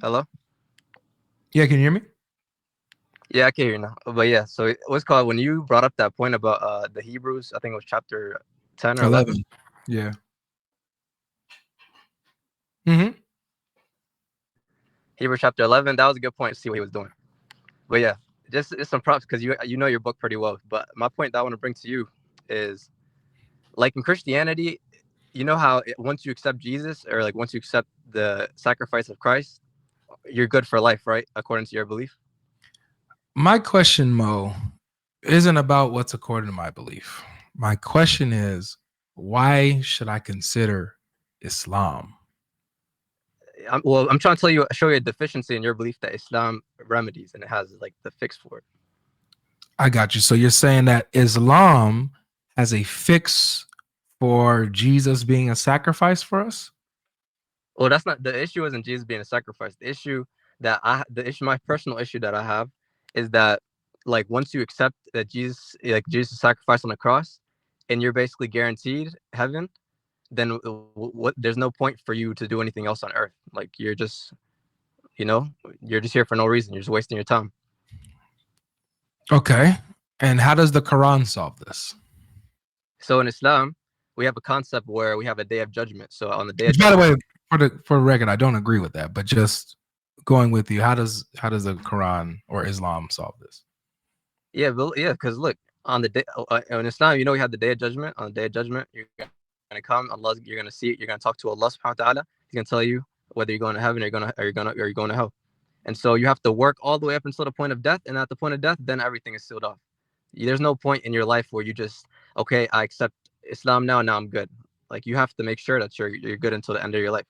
Hello? Yeah, can you hear me? Yeah, I can hear you now. But yeah, so what's called when you brought up that point about the Hebrews, I think it was chapter 10 or 11. 11. Yeah. Mm-hmm. Hebrews chapter 11, that was a good point to see what he was doing. But yeah, just some props because you know your book pretty well. But my point that I want to bring to you is like in Christianity, you know how once you accept Jesus or like once you accept the sacrifice of Christ, you're good for life, right? According to your belief. My question, Mo, isn't about what's according to my belief. My question is, why should I consider Islam? I'm trying to show you a deficiency in your belief that Islam remedies and it has like the fix for it. I got you. So you're saying that Islam has a fix for Jesus being a sacrifice for us? Well, that's not the issue. Isn't Jesus being a sacrifice? My personal issue that I have is that like once you accept that Jesus sacrificed on the cross, and you're basically guaranteed heaven, then what? There's no point for you to do anything else on earth. Like you know, you're just here for no reason. You're just wasting your time. Okay. And how does the Quran solve this? So in Islam, we have a concept where we have a day of judgment. So on the day of Which, by the judgment, way, for the record, I don't agree with that. But just going with you, how does the Quran or Islam solve this? yeah, because look, on the day in Islam, you know, we have the day of judgment. On the day of judgment, you're gonna come. Allah, you're gonna see it. You're gonna talk to Allah Subhanahu wa Taala. He's gonna tell you whether you're going to heaven or you're going to hell. And so you have to work all the way up until the point of death. And at the point of death, then everything is sealed off. There's no point in your life where you just okay, I accept Islam now. Now I'm good. Like you have to make sure that you're good until the end of your life.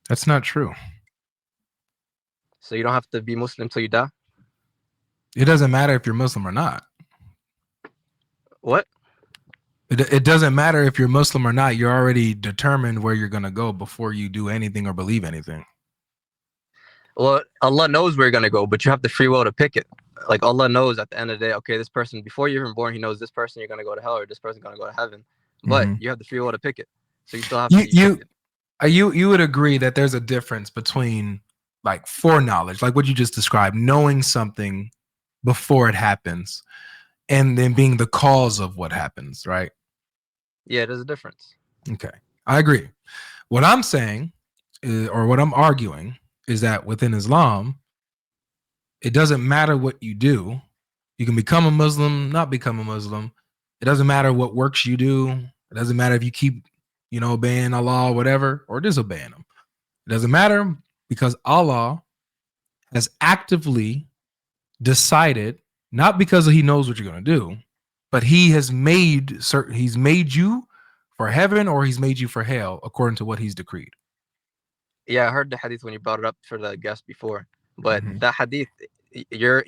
That's not true. So you don't have to be Muslim till you die. It doesn't matter if you're Muslim or not. What? It doesn't matter if you're Muslim or not. You're already determined where you're going to go before you do anything or believe anything. Well, Allah knows where you're gonna go, but you have the free will to pick it. Like Allah knows at the end of the day, okay, this person before you're even born, He knows this person you're gonna go to hell or this person gonna go to heaven. But Mm-hmm. you have the free will to pick it, so you still have You to. You pick you it. you would agree that there's a difference between like foreknowledge, like what you just described, knowing something before it happens, and then being the cause of what happens, right? Yeah, there's a difference. Okay, I agree. What I'm saying, or what I'm arguing, is that within Islam, it doesn't matter what you do. You can become a Muslim, not become a Muslim. It doesn't matter what works you do. It doesn't matter if you keep, obeying Allah or whatever, or disobeying Him. It doesn't matter because Allah has actively decided, not because He knows what you're going to do, but He has made certain. He's made you for heaven or He's made you for hell according to what He's decreed. Yeah, I heard the hadith when you brought it up for the guest before, but Mm-hmm. that hadith, you're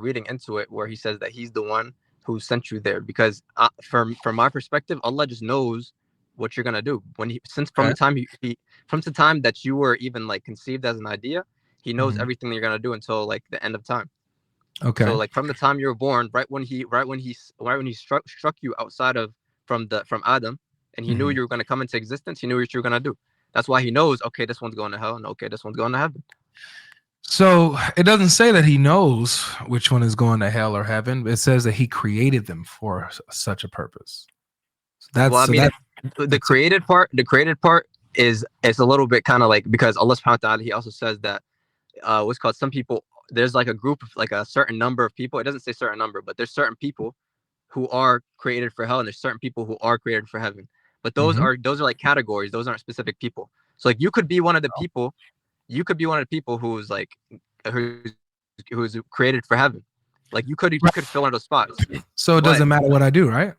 reading into it where He says that He's the one who sent you there because from my perspective, Allah just knows what you're gonna do when since from Okay. the time from the time that you were even like conceived as an idea, He knows Mm-hmm. everything that you're gonna do until like the end of time. So Okay. like from the time you were born, right when he struck you outside of from Adam, and He knew Mm-hmm. you were going to come into existence. He knew what you were going to do. That's why He knows. Okay, this one's going to hell, and okay, this one's going to heaven. So it doesn't say that He knows which one is going to hell or heaven. It says that He created them for such a purpose. Well, I mean, the That's it. created part is it's a little bit kind of like because Allah Subhanahu wa Taala, He also says that what's called some people. There's like a group of like a certain number of people. It doesn't say certain number, but there's certain people who are created for hell, and there's certain people who are created for heaven. But Mm-hmm. those are like categories. Those aren't specific people. So like you could be one of the people. You could be one of the people who's like who's who's created for heaven. Like you could fill in those spots. So it But doesn't matter what I do, right?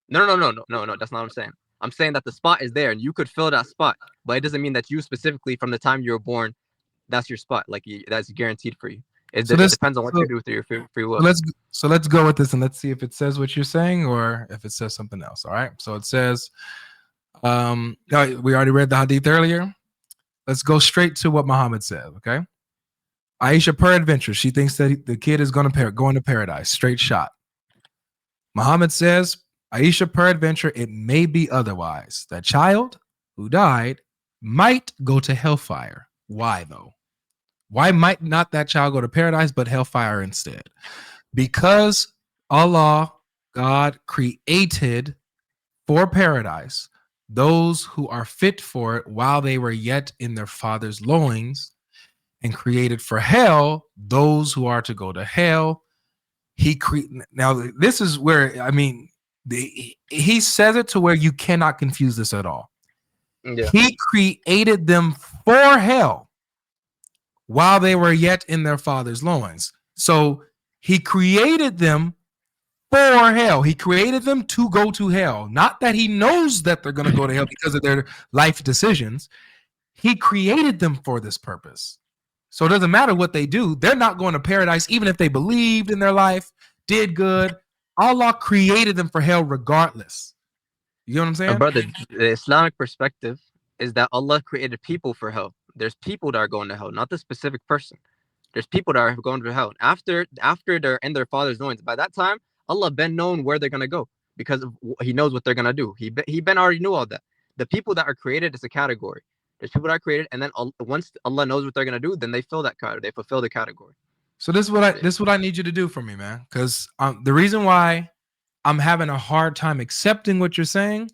no. That's not what I'm saying. I'm saying that the spot is there, and you could fill that spot. But it doesn't mean that you specifically from the time you were born, that's your spot. Like that's guaranteed for you. So It this depends on what so, you do with your free so will. let's go with this and let's see if it says what you're saying or if it says something else. All right. So it says, we already read the hadith earlier. Let's go straight to what Muhammad said. Okay. Aisha, peradventure, she thinks that the kid is going to paradise. Straight shot. Muhammad says, Aisha, peradventure, it may be otherwise. That child who died might go to hellfire. Why though? Why might not that child go to paradise but hellfire instead? Because Allah, God, created for paradise those who are fit for it while they were yet in their father's loins, and created for hell those who are to go to hell. Now this is where, I mean, he says it to where you cannot confuse this at all. Yeah. He created them for hell while they were yet in their father's loins. So he created them for hell. He created them to go to hell. Not that he knows that they're going to go to hell because of their life decisions. He created them for this purpose. So it doesn't matter what they do. They're not going to paradise, even if they believed in their life, did good. Allah created them for hell regardless. You know what I'm saying? Brother, the Islamic perspective is that Allah created people for hell. There's people that are going to hell, not the specific person. There's people that are going to hell. After they're in their father's loins, by that time, Allah been known where they're going to go because he knows what they're going to do. He been already knew all that. The people that are created is a category. There's people that are created, and then once Allah knows what they're going to do, then they fill that category. They fulfill the category. So this is what I need you to do for me, man. Because the reason why I'm having a hard time accepting what you're saying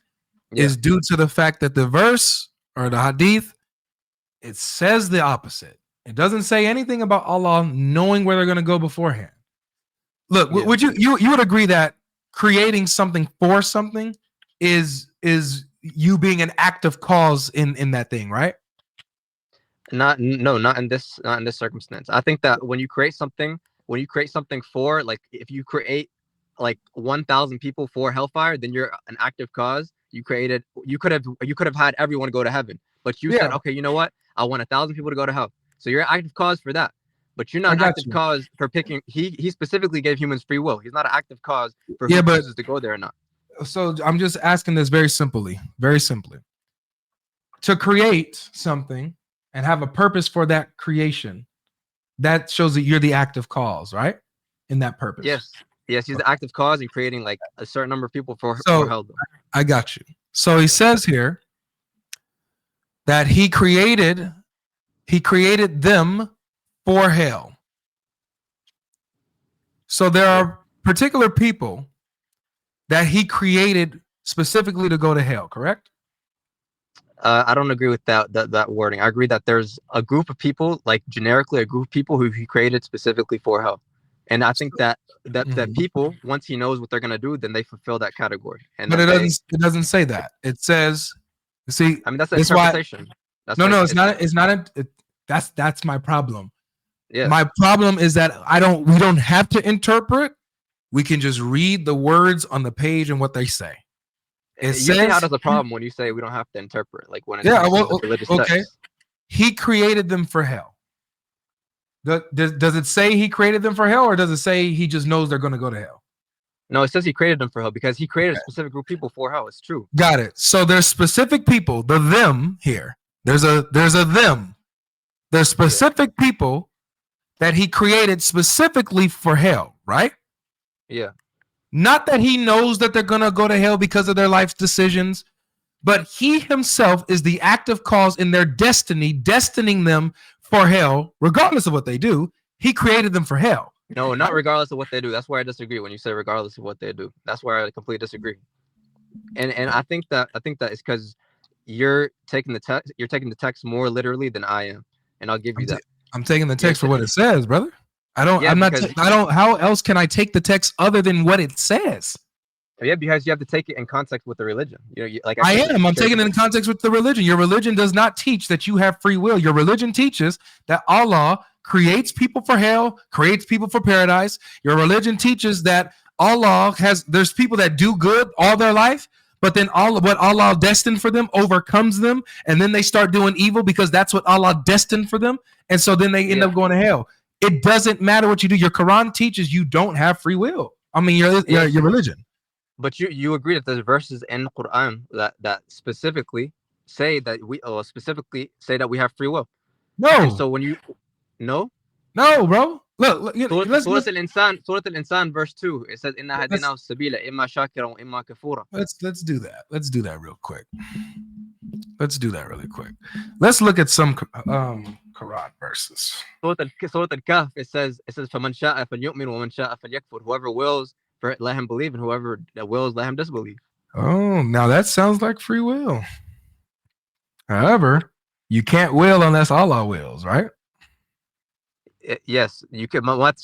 is due to the fact that the verse or the hadith, it says the opposite. It doesn't say anything about Allah knowing where they're going to go beforehand. Look, would you would agree that creating something for something is you being an active cause in that thing, right? Not in this circumstance. I think that when you create something for, like, if you create like 1,000 people for hellfire, then you're an active cause. You could have had everyone go to heaven, but you said, okay, you know what? I want 1,000 people to go to hell. So you're an active cause for that. But you're not an active cause for picking. He specifically gave humans free will. He's not an active cause for who chooses to go there or not. So I'm just asking this very simply. To create something and have a purpose for that creation, that shows that you're the active cause, right? In that purpose. Yes, he's the active cause in creating like a certain number of people for hell. I got you. So he says here that he created them for hell. So there are particular people that he created specifically to go to hell, correct? I don't agree with that wording. I agree that there's a group of people, like generically a group of people who he created specifically for hell. And I think that people, once he knows what they're gonna do, then they fulfill that category. And but it doesn't say that. It says, see, I mean, that's the interpretation. It's not. That's my problem. Yeah. My problem is that we don't have to interpret. We can just read the words on the page and what they say. It says how there's a problem when you say we don't have to interpret, like when it's religious okay. text. He created them for hell. Does it say he created them for hell, or does it say he just knows they're going to go to hell? No, it says he created them for hell because he created a specific group of people for hell. It's true. Got it. So there's specific people, the them here. There's a them. There's specific people that he created specifically for hell, right? Yeah. Not that he knows that they're going to go to hell because of their life decisions, but he himself is the active cause in their destiny, destining them for hell, regardless of what they do. He created them for hell. No, not regardless of what they do. That's where I disagree. When you say regardless of what they do, that's where I completely disagree. And I think that it's because you're taking the text more literally than I am, and I'll give you that. I'm taking the text for what it says, brother. How else can I take the text other than what it says? Yeah, because you have to take it in context with the religion. I'm taking it in context with the religion. Your religion does not teach that you have free will. Your religion teaches that Allah creates people for hell, creates people for paradise. Your religion teaches that there's people that do good all their life, but then what Allah destined for them overcomes them, and then they start doing evil because that's what Allah destined for them, and so then they end up going to hell. It doesn't matter what you do. Your Quran teaches you don't have free will. I mean, your religion. But you agree that there's verses in the Quran that specifically say that we have free will. No. And so when you no, bro. Look. Surah Al-Insan, verse 2. It says, "Inna hadina sabila imma shakira wa imma kafura." Let's do that. Let's do that real quick. Let's do that really quick. Let's look at some Quran verses. Surah Al-Kahf, it says فَمَنْ شَاءَ فَلْيُؤْمِنْ وَمَنْ شَاءَ فَلْيَكْفُرْ. Whoever wills, let him believe, and whoever wills, let him disbelieve. Oh, now that sounds like free will. However, you can't will unless Allah wills, right? Yes, you could, but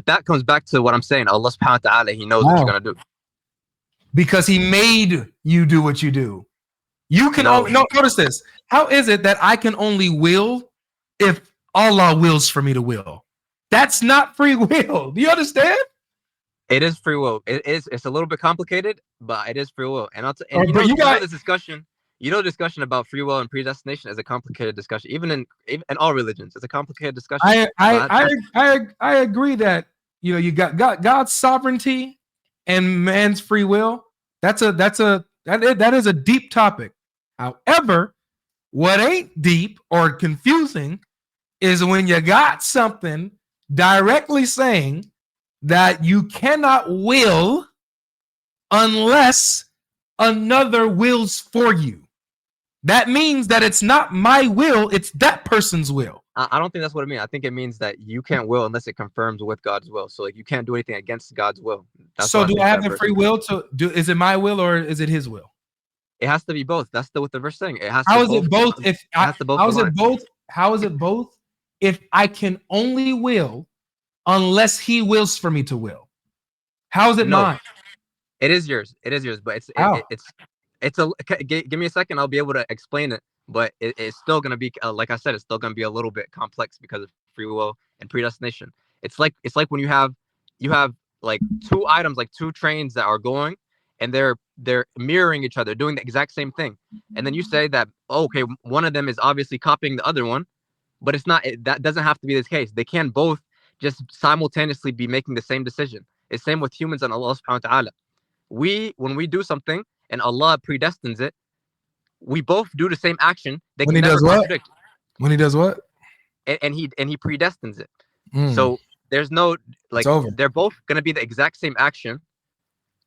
that comes back to what I'm saying. Allah subhanahu wa ta'ala, He knows what you're going to do. Because He made you do what you do. You can No. only, notice this. How is it that I can only will if Allah wills for me to will? That's not free will. Do you understand? It is free will. It's a little bit complicated, but it is free will. And this discussion. Discussion about free will and predestination is a complicated discussion. Even in all religions, it's a complicated discussion. I agree that you got God's sovereignty and man's free will. That is a deep topic. However, what ain't deep or confusing is when you got something directly saying that you cannot will unless another wills for you. That means that it's not my will, it's that person's will. I don't think that's what it means. I think it means that you can't will unless it confirms with God's will. So you can't do anything against God's will. So do I have the free will to do? Is it my will or is it His will? It has to be both. That's what the verse saying. It has. How is it both? How is it both? How is it both? If I can only will unless He wills for me to will. How is it mine? It is yours. It is yours. But give me a second. I'll be able to explain it. But it's still gonna be like I said. It's still gonna be a little bit complex because of free will and predestination. It's like when you have like two items, like two trains that are going, and they're mirroring each other, doing the exact same thing. And then you say that, okay, one of them is obviously copying the other one, but it's not. That doesn't have to be the case. They can both just simultaneously be making the same decision. It's same with humans and Allah subhanahu wa ta'ala. When we do something and Allah predestines it, we both do the same action. They when can He never does what? contradict. When He does what? And he predestines it. So there's no they're both gonna be the exact same action,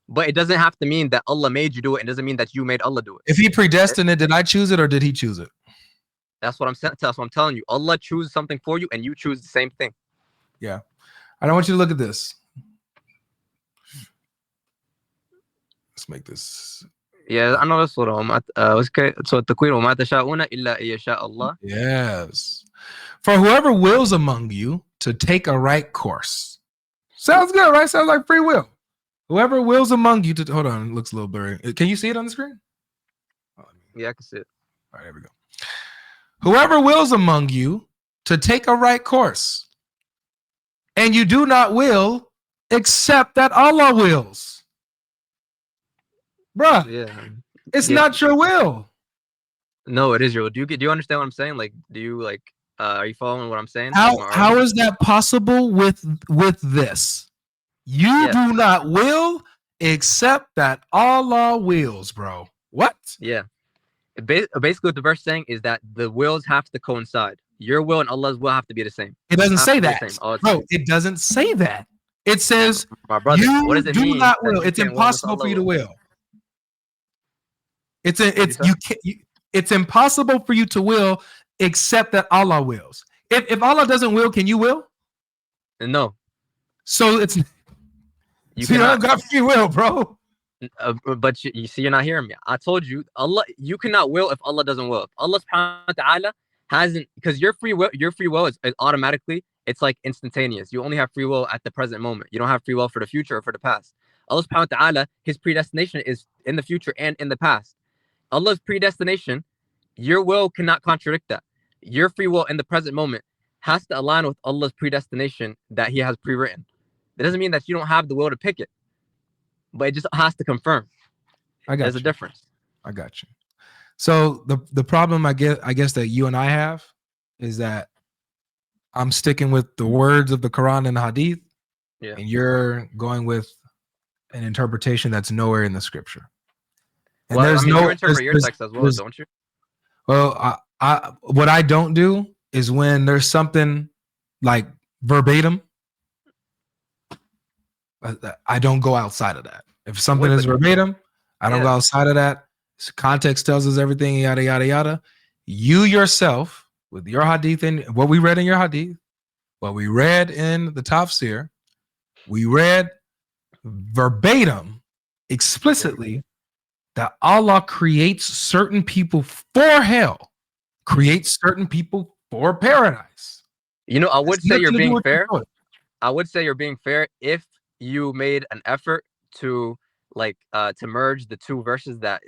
but it doesn't have to mean that Allah made you do it. It doesn't mean that you made Allah do it. If He predestined it, did I choose it or did He choose it? That's what I'm telling you. Allah chooses something for you, and you choose the same thing. Yeah, I don't want you to look at this. Let's make this. Yeah, أنا بصورة so التكوين وما تشاءون إلا أن يشاء الله. Yes. For whoever wills among you to take a right course. Sounds good, right? Sounds like free will. Whoever wills among you to hold on, it looks a little blurry. Can you see it on the screen? Yeah, I can see it. All right, there we go. Whoever wills among you to take a right course, and you do not will except that Allah wills. Bruh, it's not your will. No, it is your will. Do you understand what I'm saying? Like, are you following what I'm saying? How is that possible with this? You do not will except that Allah wills, bro. What? Yeah. Basically, what the verse saying is that the wills have to coincide. Your will and Allah's will have to be the same. It doesn't say that, bro. It doesn't say that. It says, my brother, you what does it do mean not will. It's impossible for you to will. It's impossible for you to will except that Allah wills. If Allah doesn't will, can you will? No. So it's you don't got free will, bro. But you see, you're not hearing me. I told you, Allah, you cannot will if Allah doesn't will. If Allah subhanahu wa ta'ala hasn't, because your free will is automatically, it's like instantaneous. You only have free will at the present moment. You don't have free will for the future or for the past. Allah subhanahu wa ta'ala, His predestination is in the future and in the past. Allah's predestination, your will cannot contradict that. Your free will in the present moment has to align with Allah's predestination that He has pre-written. That doesn't mean that you don't have the will to pick it, but it just has to confirm. There's a difference. I got you. So the problem I guess that you and I have is that I'm sticking with the words of the Quran and the hadith, and you're going with an interpretation that's nowhere in the scripture. And well, you interpret your text as well, don't you? Well, what I don't do is when there's something like verbatim, I don't go outside of that. If something is verbatim, I don't go outside of that. Context tells us everything, yada, yada, yada. You yourself, with your hadith and what we read in your hadith, what we read in the tafsir, we read verbatim, explicitly, that Allah creates certain people for hell, creates certain people for paradise. You know, I would say you're being fair. Choice. I would say you're being fair if you made an effort to to merge the two verses that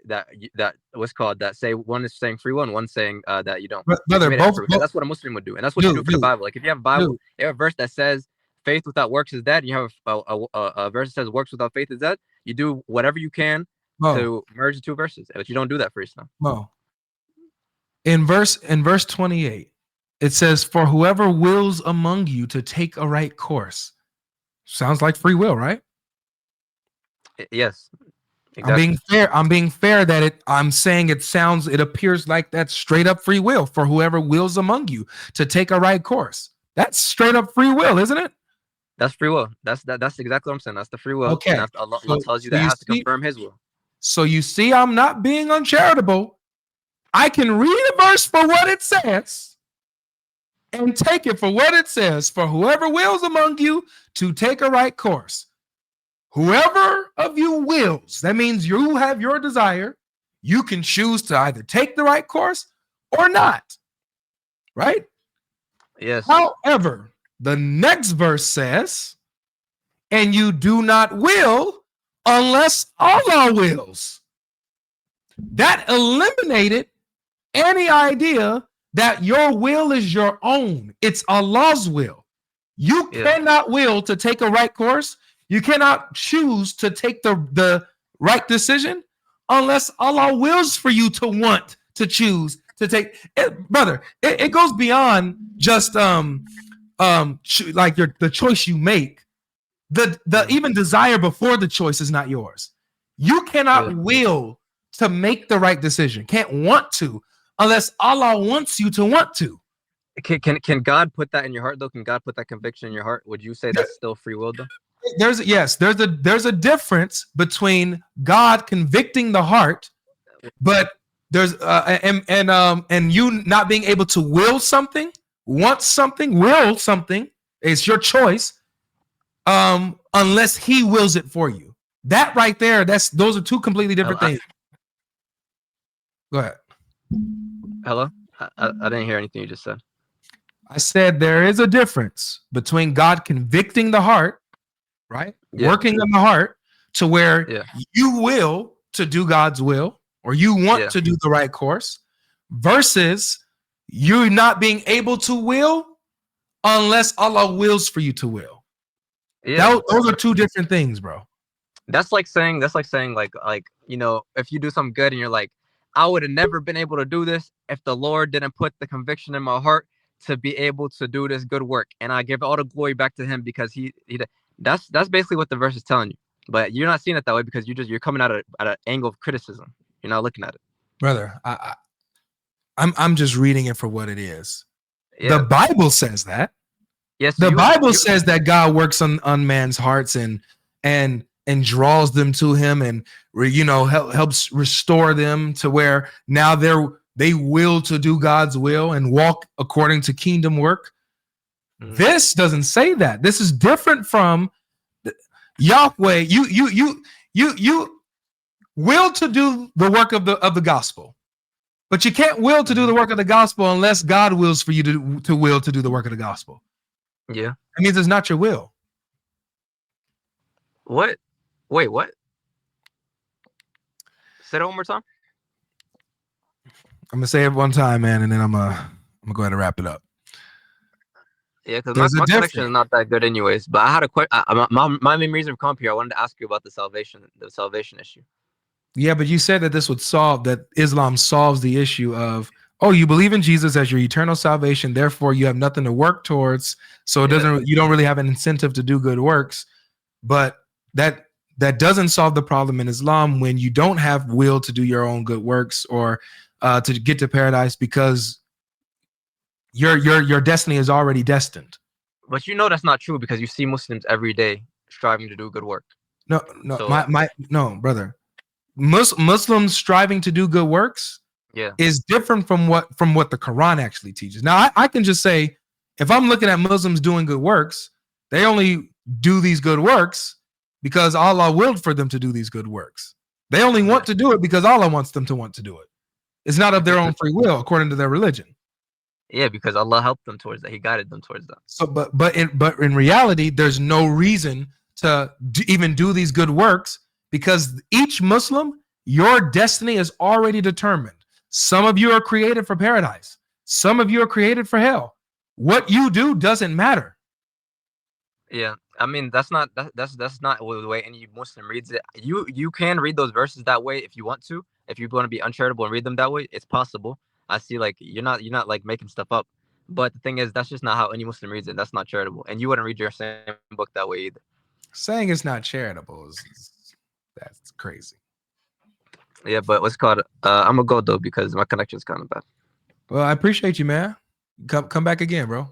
what's called that say one is saying free will and one saying that you don't. Brother, both, that's what a Muslim would do, and that's what you do for the Bible. Like if you have a Bible, you have a verse that says faith without works is dead. And you have a verse that says works without faith is dead. You do whatever you can to merge the two verses, but you don't do that for Islam. In verse 28, it says, "For whoever wills among you to take a right course." Sounds like free will, right? Yes. Exactly. I'm being fair that I'm saying it appears like that's straight up free will. For whoever wills among you to take a right course. That's straight up free will, isn't it? That's free will. That's exactly what I'm saying. That's the free will. Okay. And Allah tells you that has to confirm His will. So you see, I'm not being uncharitable. I can read a verse for what it says and take it for what it says. For whoever wills among you to take a right course. Whoever of you wills, that means you have your desire. You can choose to either take the right course or not. Right? Yes. However, the next verse says, and you do not will unless Allah wills. That eliminated any idea that your will is your own. It's Allah's will. You cannot will to take a right course. You cannot choose to take the right decision unless Allah wills for you to want to choose to take it, brother. It goes beyond just like the choice you make. The even desire before the choice is not yours. You cannot will to make the right decision. Can't want to unless Allah wants you to want to. Can God put that in your heart though? Can God put that conviction in your heart? Would you say that's still free will though? There's a difference between God convicting the heart, but there's and you not being able to will something, want something, will something. It's your choice, unless He wills it for you. That right there, those are two completely different things. Go ahead. Hello, I didn't hear anything you just said. I said there is a difference between God convicting the heart, right? Yeah. Working in the heart to where you will to do God's will or you want to do the right course versus you not being able to will unless Allah wills for you to will. Yeah. Those are two different things, bro. That's like saying like you know, if you do something good and you're like, I would have never been able to do this if the Lord didn't put the conviction in my heart to be able to do this good work, and I give all the glory back to Him because he that's basically what the verse is telling you. But you're not seeing it that way because you're coming at an angle of criticism. You're not looking at it, brother. I'm just reading it for what it is. Yeah. The Bible says that. Yes, the Bible says that God works on man's hearts and draws them to Him and helps restore them to where now they will to do God's will and walk according to kingdom work. Mm-hmm. This doesn't say that. This is different from Yahweh. You will to do the work of the gospel, but you can't will to do the work of the gospel unless God wills for you to will to do the work of the gospel. Yeah, it means it's not your will. What? Wait, what? Say that one more time. I'm gonna say it one time, man, and then I'm gonna go ahead and wrap it up. Yeah, because my connection is not that good, anyways. But I had a question. My main reason for coming here, I wanted to ask you about the salvation issue. Yeah, but you said that this would solve that. Islam solves the issue of, oh, you believe in Jesus as your eternal salvation, therefore you have nothing to work towards. So it doesn't. You don't really have an incentive to do good works. But that doesn't solve the problem in Islam when you don't have will to do your own good works or to get to paradise because your destiny is already destined. But you know that's not true because you see Muslims every day striving to do good work. No, brother. Muslims striving to do good works is different from what the Quran actually teaches. Now, I can just say, if I'm looking at Muslims doing good works, they only do these good works because Allah willed for them to do these good works. They only want to do it because Allah wants them to want to do it. It's not of their own free will, according to their religion. Yeah, because Allah helped them towards that. He guided them towards that. So, but in reality, there's no reason to even do these good works, because each Muslim, your destiny is already determined. Some of you are created for paradise. Some of you are created for hell. What you do doesn't matter. Yeah, I mean that's not the way any Muslim reads it. You can read those verses that way if you want to. If you want to be uncharitable and read them that way, it's possible. I see, like, you're not like making stuff up. But the thing is, that's just not how any Muslim reads it. That's not charitable, and you wouldn't read your same book that way either. Saying it's not charitable that's crazy. Yeah, but what's called? I'm gonna go though because my connection's kind of bad. Well, I appreciate you, man. Come back again, bro.